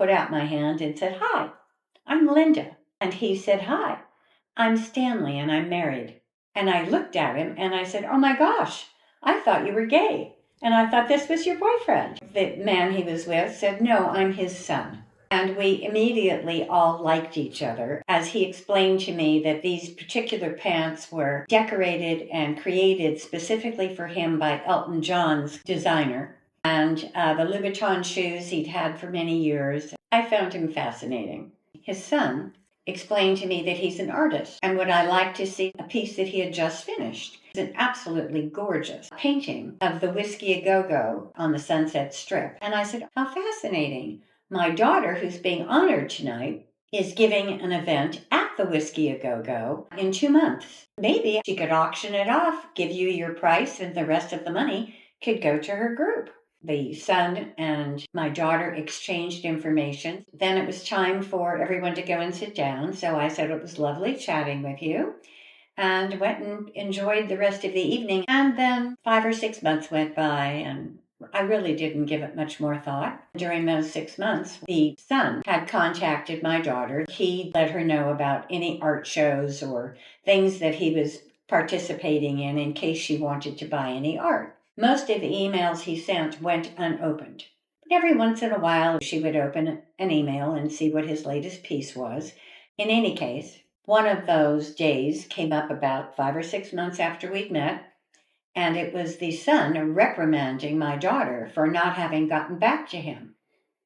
put out my hand and said, "Hi, I'm Linda." And he said, "Hi, I'm Stanley and I'm married." And I looked at him and I said, "Oh my gosh, I thought you were gay. And I thought this was your boyfriend." The man he was with said, "No, I'm his son." And we immediately all liked each other as he explained to me that these particular pants were decorated and created specifically for him by Elton John's designer. And the Louboutin shoes he'd had for many years. I found him fascinating. His son explained to me that he's an artist and would I like to see a piece that he had just finished. It's an absolutely gorgeous painting of the Whiskey A Go-Go on the Sunset Strip. And I said, "How fascinating. My daughter, who's being honored tonight, is giving an event at the Whiskey A Go-Go in 2 months. Maybe she could auction it off, give you your price, and the rest of the money could go to her group." The son and my daughter exchanged information. Then it was time for everyone to go and sit down. So I said, "It was lovely chatting with you," and went and enjoyed the rest of the evening. And then 5 or 6 months went by, and I really didn't give it much more thought. During those 6 months, the son had contacted my daughter. He let her know about any art shows or things that he was participating in case she wanted to buy any art. Most of the emails he sent went unopened. But every once in a while, she would open an email and see what his latest piece was. In any case, one of those days came up about 5 or 6 months after we'd met, and it was the son reprimanding my daughter for not having gotten back to him.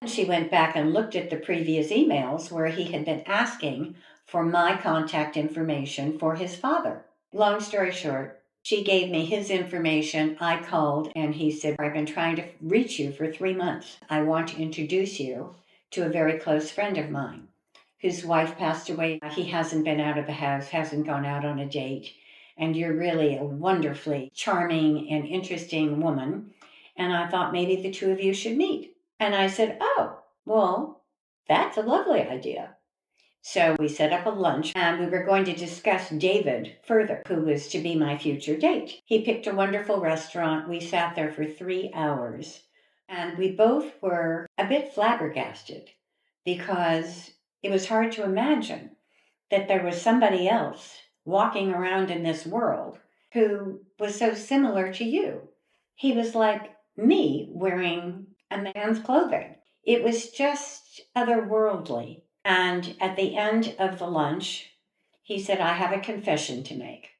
She went back and looked at the previous emails where he had been asking for my contact information for his father. Long story short, she gave me his information. I called and he said, "I've been trying to reach you for 3 months. I want to introduce you to a very close friend of mine whose wife passed away. He hasn't been out of the house, hasn't gone out on a date. And you're really a wonderfully charming and interesting woman. And I thought maybe the two of you should meet." And I said, "Oh, well, that's a lovely idea." So we set up a lunch and we were going to discuss David further, who was to be my future date. He picked a wonderful restaurant. We sat there for 3 hours and we both were a bit flabbergasted because it was hard to imagine that there was somebody else walking around in this world who was so similar to you. He was like me wearing a man's clothing. It was just otherworldly. And at the end of the lunch, he said, "I have a confession to make."